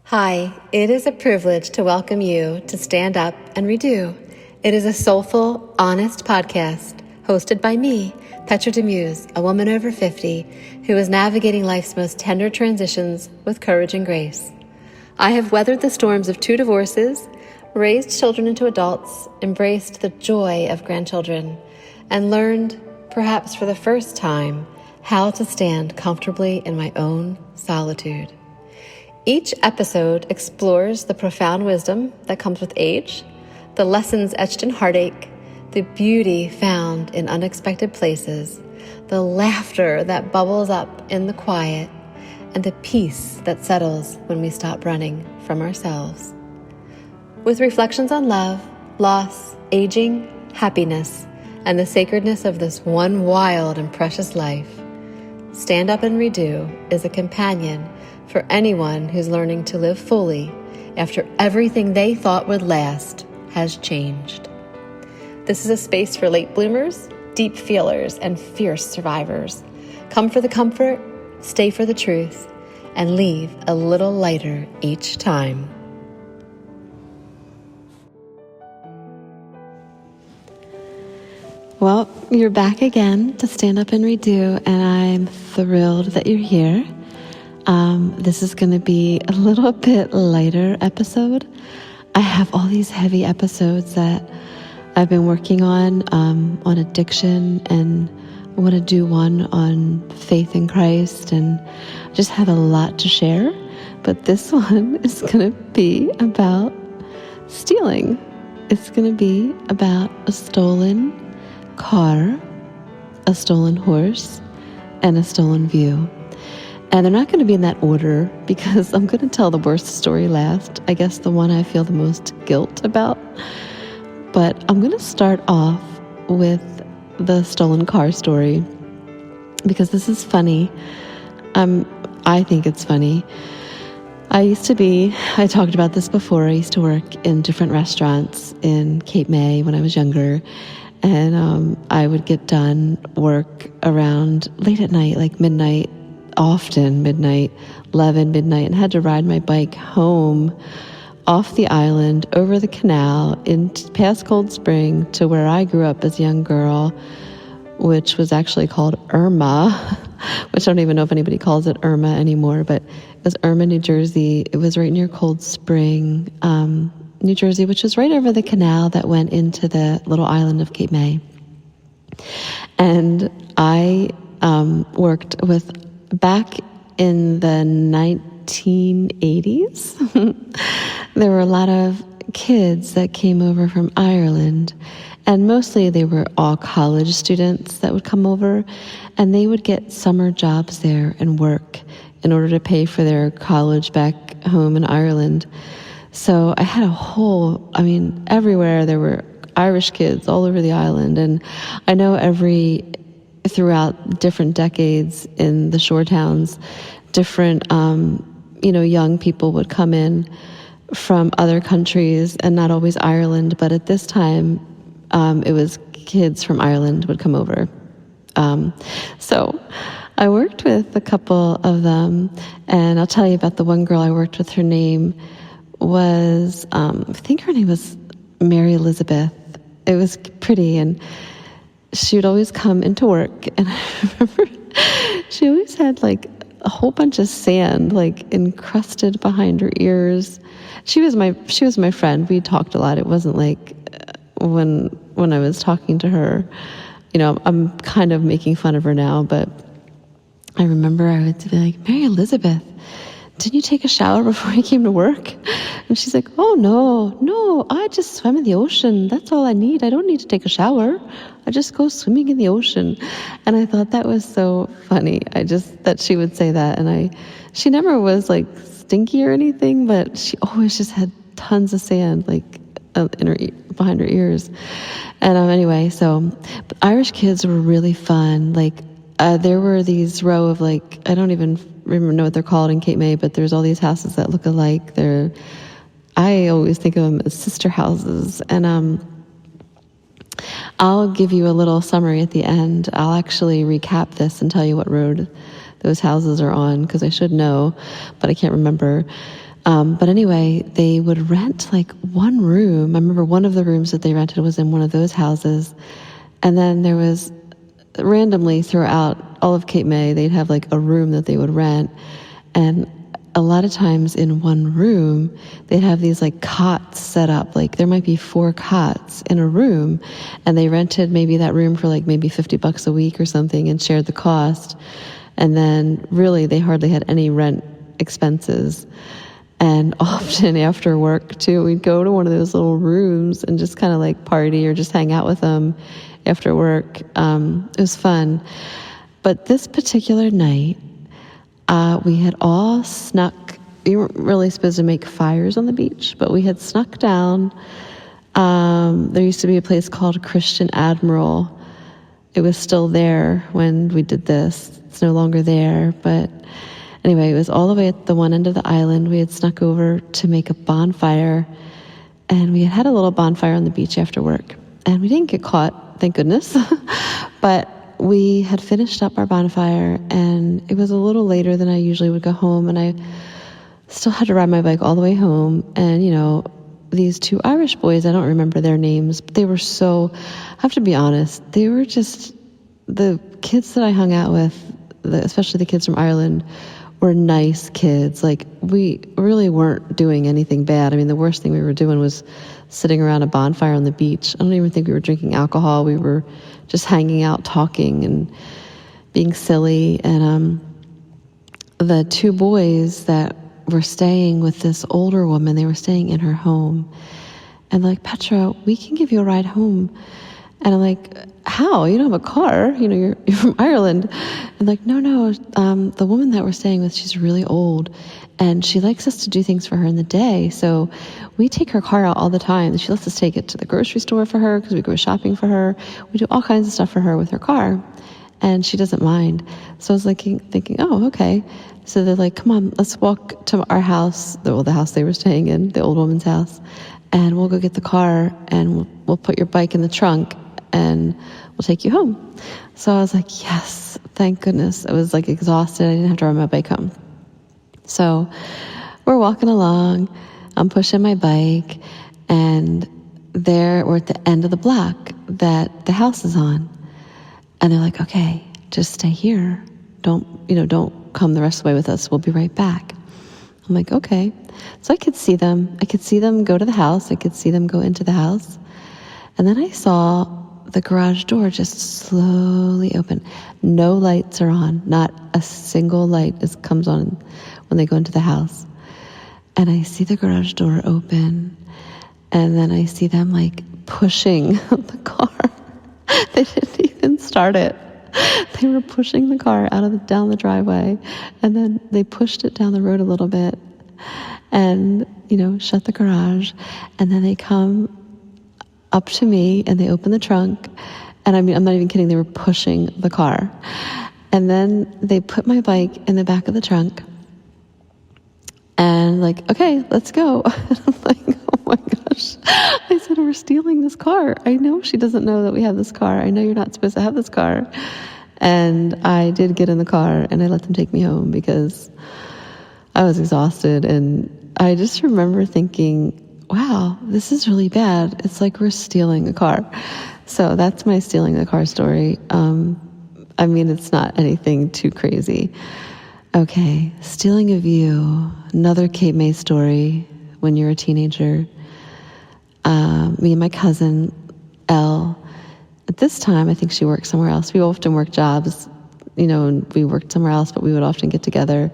Hi, it is a privilege to welcome you to Stand Up and Redo. It is a soulful, honest podcast hosted by me, Petra DeMuse, a woman over 50 who is navigating life's most tender transitions with courage and grace. I have weathered the storms of 2 divorces, raised children into adults, embraced the joy of grandchildren, and learned, perhaps for the first time, how to stand comfortably in my own solitude. Each episode explores the profound wisdom that comes with age, the lessons etched in heartache, the beauty found in unexpected places, the laughter that bubbles up in the quiet, and the peace that settles when we stop running from ourselves. With reflections on love, loss, aging, happiness, and the sacredness of this one wild and precious life, Stand Up and Redo is a companion for anyone who's learning to live fully after everything they thought would last has changed. This is a space for late bloomers, deep feelers, and fierce survivors. Come for the comfort, stay for the truth, and leave a little lighter each time. Well, you're back again to Stand Up and Redo, and I'm thrilled that you're here. This is going to be a little bit lighter episode. I have all these heavy episodes that I've been working on addiction, and I want to do one on faith in Christ, and I just have a lot to share. But this one is going to be about stealing. It's going to be about a stolen car, a stolen horse, and a stolen view. And they're not going to be in that order because I'm going to tell the worst story last. I guess the one I feel the most guilt about. But I'm going to start off with the stolen car story because this is funny. I think it's funny. I talked about this before, I used to work in different restaurants in Cape May when I was younger. And I would get done work around late at night, like midnight, often midnight, 11, midnight, and had to ride my bike home off the island, over the canal, past Cold Spring to where I grew up as a young girl, which was actually called Irma, which I don't even know if anybody calls it Irma anymore, but it was Irma, New Jersey. It was right near Cold Spring, New Jersey, which was right over the canal that went into the little island of Cape May. And I worked back in the 1980s. There were a lot of kids that came over from Ireland, and mostly they were all college students that would come over, and they would get summer jobs there and work in order to pay for their college back home in Ireland. So I had everywhere there were Irish kids all over the island. And I know throughout different decades in the shore towns, different, young people would come in from other countries, and not always Ireland, but at this time, it was kids from Ireland would come over. So I worked with a couple of them, and I'll tell you about the one girl I worked with. Her name was, I think her name was Mary Elizabeth. It was pretty, and she would always come into work, and I remember she always had like a whole bunch of sand like encrusted behind her ears. She was my friend. We talked a lot. It wasn't like when I was talking to her, I'm kind of making fun of her now, but I remember I would be like, Mary Elizabeth, didn't you take a shower before you came to work? And she's like, oh, no, I just swim in the ocean. That's all I need. I don't need to take a shower. I just go swimming in the ocean. And I thought that was so funny. That she would say that. And she never was like stinky or anything, but she always just had tons of sand like behind her ears. And anyway, but Irish kids were really fun. Like there were these row of like, I don't even know what they're called in Cape May, but there's all these houses that look alike. I always think of them as sister houses. And I'll give you a little summary at the end. I'll actually recap this and tell you what road those houses are on, because I should know, but I can't remember. But anyway, they would rent like one room. I remember one of the rooms that they rented was in one of those houses. And then there was randomly throughout all of Cape May, they'd have like a room that they would rent. And a lot of times in one room, they'd have these like cots set up. Like there might be 4 cots in a room, and they rented maybe that room for like maybe $50 a week or something and shared the cost. And then really they hardly had any rent expenses. And often after work too, we'd go to one of those little rooms and just kind of like party or just hang out with them after work. It was fun. But this particular night, we had all snuck. You weren't really supposed to make fires on the beach, but we had snuck down. There used to be a place called Christian Admiral. It was still there when we did this. It's no longer there, but anyway, it was all the way at the one end of the island. We had snuck over to make a bonfire, and we had a little bonfire on the beach after work. And we didn't get caught, thank goodness. But we had finished up our bonfire, and it was a little later than I usually would go home, and I still had to ride my bike all the way home. And, you know, these 2 Irish boys, I don't remember their names, but they were so, I have to be honest, they were just, the kids that I hung out with, especially the kids from Ireland, were nice kids. Like, we really weren't doing anything bad. I mean, the worst thing we were doing was sitting around a bonfire on the beach. I don't even think we were drinking alcohol. We were just hanging out, talking and being silly. And the 2 boys that were staying with this older woman, they were staying in her home. And they're like, Petra, we can give you a ride home. And I'm like, how? You don't have a car. You know, you're from Ireland. And like, no. The woman that we're staying with, she's really old, and she likes us to do things for her in the day. So we take her car out all the time. She lets us take it to the grocery store for her because we go shopping for her. We do all kinds of stuff for her with her car, and she doesn't mind. So I was like thinking, oh, okay. So they're like, come on, let's walk to our house, the house they were staying in, the old woman's house, and we'll go get the car, and we'll put your bike in the trunk, and we'll take you home. So I was like, yes, thank goodness. I was like exhausted. I didn't have to ride my bike home. So we're walking along. I'm pushing my bike, and we're at the end of the block that the house is on. And they're like, okay, just stay here. Don't come the rest of the way with us. We'll be right back. I'm like, okay. So I could see them. I could see them go to the house. I could see them go into the house. And then I saw the garage door just slowly open. No lights are on. Not a single light comes on when they go into the house. And I see the garage door open. And then I see them like pushing the car. They didn't even start it. They were pushing the car down the driveway. And then they pushed it down the road a little bit and, shut the garage. And then they come up to me and they open the trunk. And I mean, I'm not even kidding. They were pushing the car. And then they put my bike in the back of the trunk and like, okay, let's go. And I'm like, oh my gosh. I said, we're stealing this car. I know she doesn't know that we have this car. I know you're not supposed to have this car. And I did get in the car and I let them take me home because I was exhausted. And I just remember thinking, wow, this is really bad. It's like we're stealing a car. So that's my stealing the car story. I mean, it's not anything too crazy. Okay, stealing a view, another Cape May story when you're a teenager. Me and my cousin, Elle, at this time, I think she worked somewhere else. We often worked jobs, and we worked somewhere else, but we would often get together.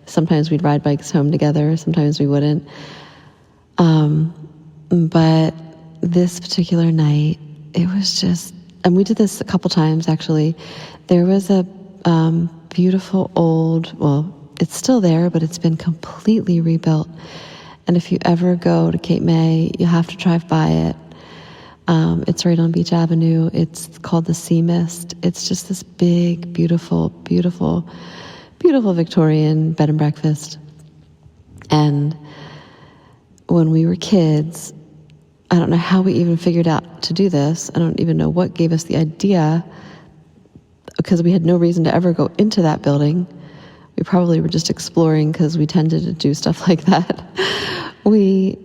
Sometimes we'd ride bikes home together. Sometimes we wouldn't. But this particular night, it was just, and we did this a couple times actually. There was a beautiful it's still there, but it's been completely rebuilt. And if you ever go to Cape May, you have to drive by it. It's right on Beach Avenue. It's called the Sea Mist. It's just this big, beautiful, beautiful, beautiful Victorian bed and breakfast. And when we were kids, I don't know how we even figured out to do this. I don't even know what gave us the idea, because we had no reason to ever go into that building. we probably were just exploring because we tended to do stuff like that. We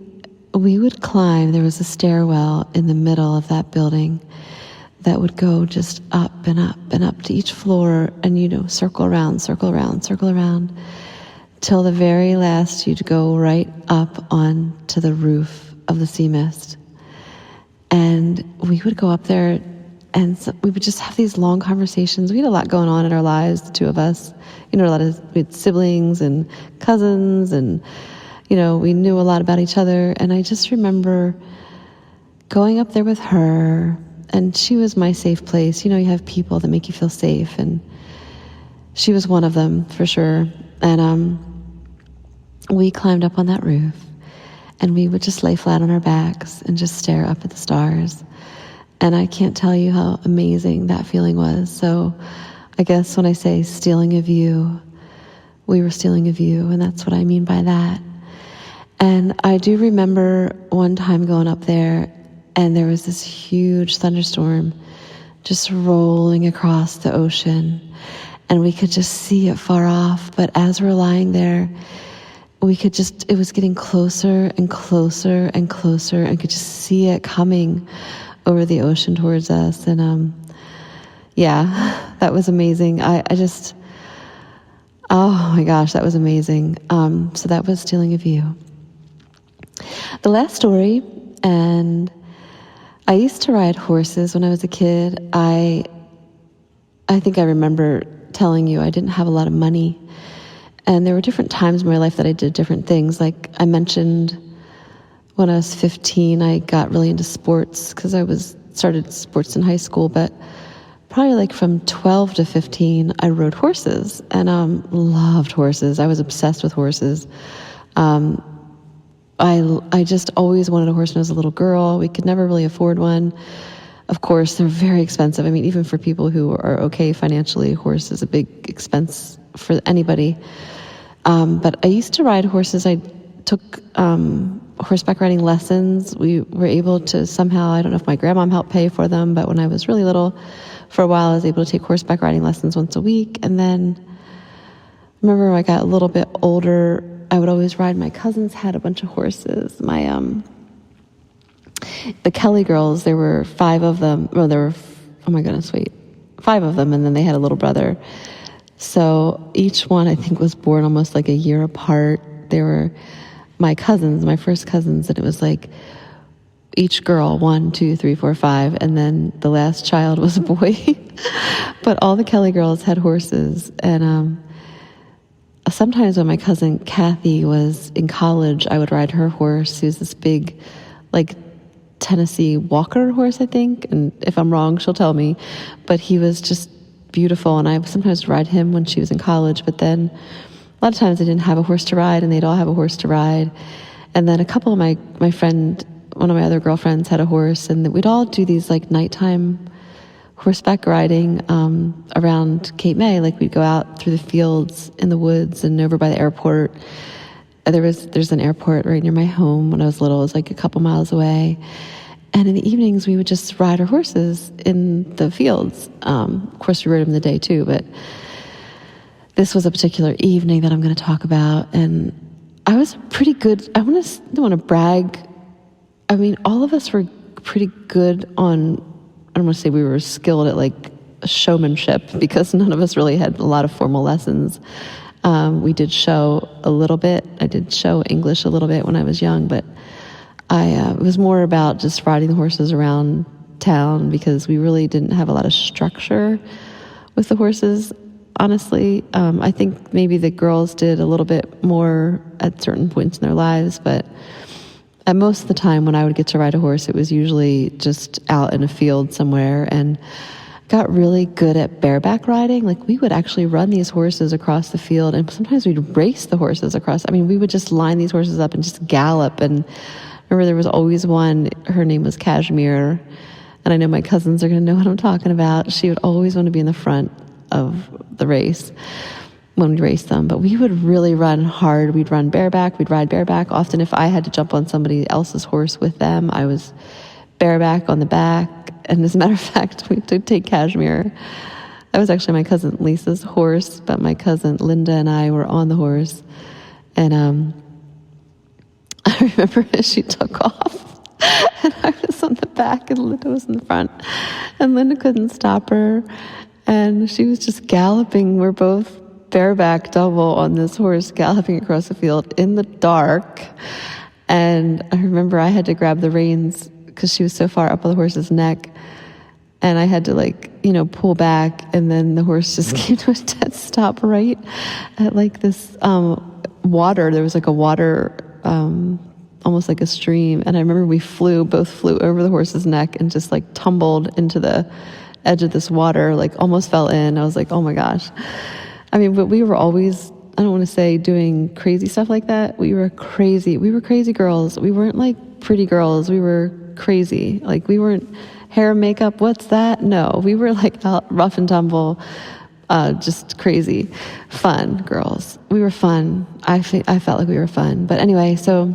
would climb. There was a stairwell in the middle of that building that would go just up and up and up to each floor, and circle around, till the very last you'd go right up onto the roof of the sea mist. And we would go up there, and so we would just have these long conversations. We had a lot going on in our lives, the two of us. We had siblings and cousins, and we knew a lot about each other. And I just remember going up there with her, and she was my safe place. You have people that make you feel safe, and she was one of them for sure. And we climbed up on that roof, and we would just lay flat on our backs and just stare up at the stars. And I can't tell you how amazing that feeling was. So I guess when I say stealing a view, we were stealing a view, and that's what I mean by that. And I do remember one time going up there, and there was this huge thunderstorm just rolling across the ocean, and we could just see it far off. But as we're lying there, it was getting closer and closer and closer, and could just see it coming over the ocean towards us. And that was amazing. Oh my gosh, that was amazing. So that was stealing a view. The last story, and I used to ride horses when I was a kid. I think I remember telling you I didn't have a lot of money. And there were different times in my life that I did different things. Like I mentioned, when I was 15, I got really into sports because I started sports in high school. But probably like from 12 to 15, I rode horses, and loved horses. I was obsessed with horses. I just always wanted a horse when I was a little girl. We could never really afford one. Of course, they're very expensive. I mean, even for people who are okay financially, a horse is a big expense for anybody. But I used to ride horses. I took horseback riding lessons. We were able to somehow, I don't know if my grandmom helped pay for them, but when I was really little, for a while, I was able to take horseback riding lessons once a week. And then I remember when I got a little bit older, I would always ride. My cousins had a bunch of horses. The Kelly girls, there were 5 of them. Well, there were, 5 of them, and then they had a little brother. So each one, I think, was born almost like a year apart. They were my cousins, my first cousins, and it was like each girl, 1, 2, 3, 4, 5, and then the last child was a boy. But all the Kelly girls had horses, and sometimes when my cousin Kathy was in college, I would ride her horse. He was this big, like, Tennessee Walker horse, I think, and if I'm wrong, she'll tell me. But he was just beautiful, and I sometimes ride him when she was in college. But then a lot of times I didn't have a horse to ride, and they'd all have a horse to ride. And then a couple of my friend, one of my other girlfriends, had a horse, and we'd all do these like nighttime horseback riding around Cape May. Like we'd go out through the fields in the woods and over by the airport. There's an airport right near my home. When I was little, it was like a couple miles away. And in the evenings, we would just ride our horses in the fields. Of course, we rode them in the day too, but this was a particular evening that I'm going to talk about. And I was pretty good. I don't want to brag. I mean, all of us were pretty good on, I don't want to say we were skilled at like showmanship, because none of us really had a lot of formal lessons. We did show a little bit. I did show English a little bit when I was young, but it was more about just riding the horses around town, because we really didn't have a lot of structure with the horses, honestly. I think maybe the girls did a little bit more at certain points in their lives, but at most of the time when I would get to ride a horse, it was usually just out in a field somewhere, and got really good at bareback riding. Like we would actually run these horses across the field, and sometimes we'd race the horses across. I mean, we would just line these horses up and just gallop. And I remember there was always one, her name was Cashmere, and I know my cousins are going to know what I'm talking about. She would always want to be in the front of the race when we raced them. But we would really run hard. We'd run bareback. We'd ride bareback. Often if I had to jump on somebody else's horse with them, I was bareback on the back. And as a matter of fact, we did take Cashmere That was actually my cousin Lisa's horse, but my cousin Linda and I were on the horse. And I remember she took off and I was on the back and Linda was in the front. And Linda couldn't stop her. And she was just galloping. We're both bareback double on this horse galloping across the field in the dark. And I remember I had to grab the reins because she was so far up on the horse's neck. And I had to pull back, and then the horse just came to a dead stop right at this water. There was a water, almost like a stream. And I remember we both flew over the horse's neck and just tumbled into the edge of this water, almost fell in. I was like, oh my gosh. I mean, but we were always, I don't want to say doing crazy stuff like that. We were crazy girls. We weren't pretty girls. We were crazy. We weren't hair and makeup. What's that? No, we were out rough and tumble, just crazy, fun girls. We were fun. I felt like we were fun. But anyway, so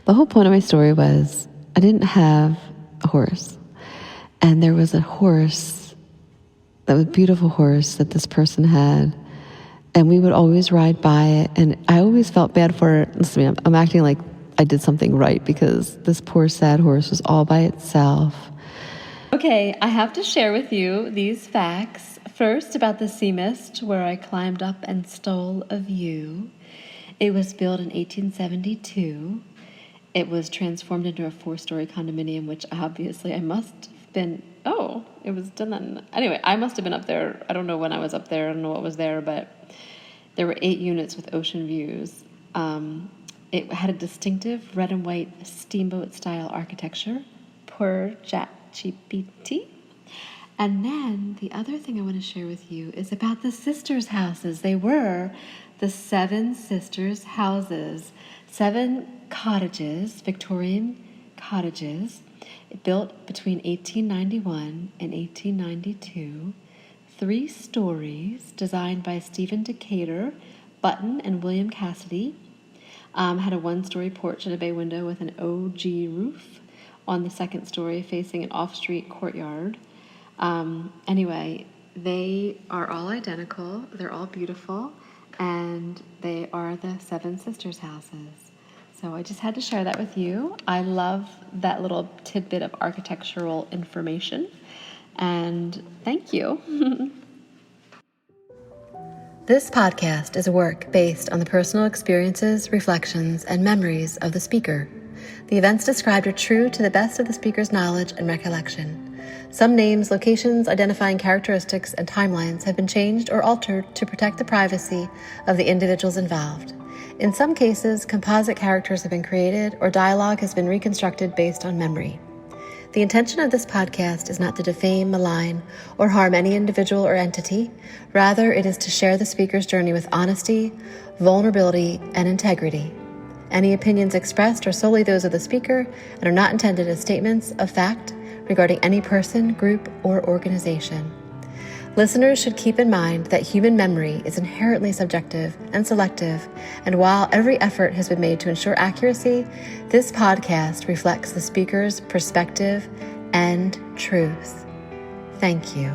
the whole point of my story was I didn't have a horse. And there was a horse, that was a beautiful horse that this person had. And we would always ride by it. And I always felt bad for it. Listen to me, I'm acting like I did something right because this poor sad horse was all by itself. Okay, I have to share with you these facts. First, about the sea mist, where I climbed up and stole a view. It was built in 1872. It was transformed into a 4-story condominium, which obviously I must have been, it was done then. Anyway, I must have been up there. I don't know when I was up there. I don't know what was there, but there were 8 units with ocean views. It had a distinctive red and white steamboat-style architecture, per ChatGPT. And then the other thing I want to share with you is about the sisters' houses. They were the 7 sisters' houses, 7 cottages, Victorian cottages, built between 1891 and 1892, 3 stories, designed by Stephen Decatur, Button, and William Cassidy. Had a 1-story porch and a bay window with an OG roof on the 2nd story facing an off-street courtyard. Anyway, they are all identical. They're all beautiful. And they are the 7 sisters' houses. So I just had to share that with you. I love that little tidbit of architectural information. And thank you. This podcast is a work based on the personal experiences, reflections, and memories of the speaker. The events described are true to the best of the speaker's knowledge and recollection. Some names, locations, identifying characteristics, and timelines have been changed or altered to protect the privacy of the individuals involved. In some cases, composite characters have been created or dialogue has been reconstructed based on memory. The intention of this podcast is not to defame, malign, or harm any individual or entity. Rather, it is to share the speaker's journey with honesty, vulnerability, and integrity. Any opinions expressed are solely those of the speaker and are not intended as statements of fact regarding any person, group, or organization. Listeners should keep in mind that human memory is inherently subjective and selective, and while every effort has been made to ensure accuracy, this podcast reflects the speaker's perspective and truth. Thank you.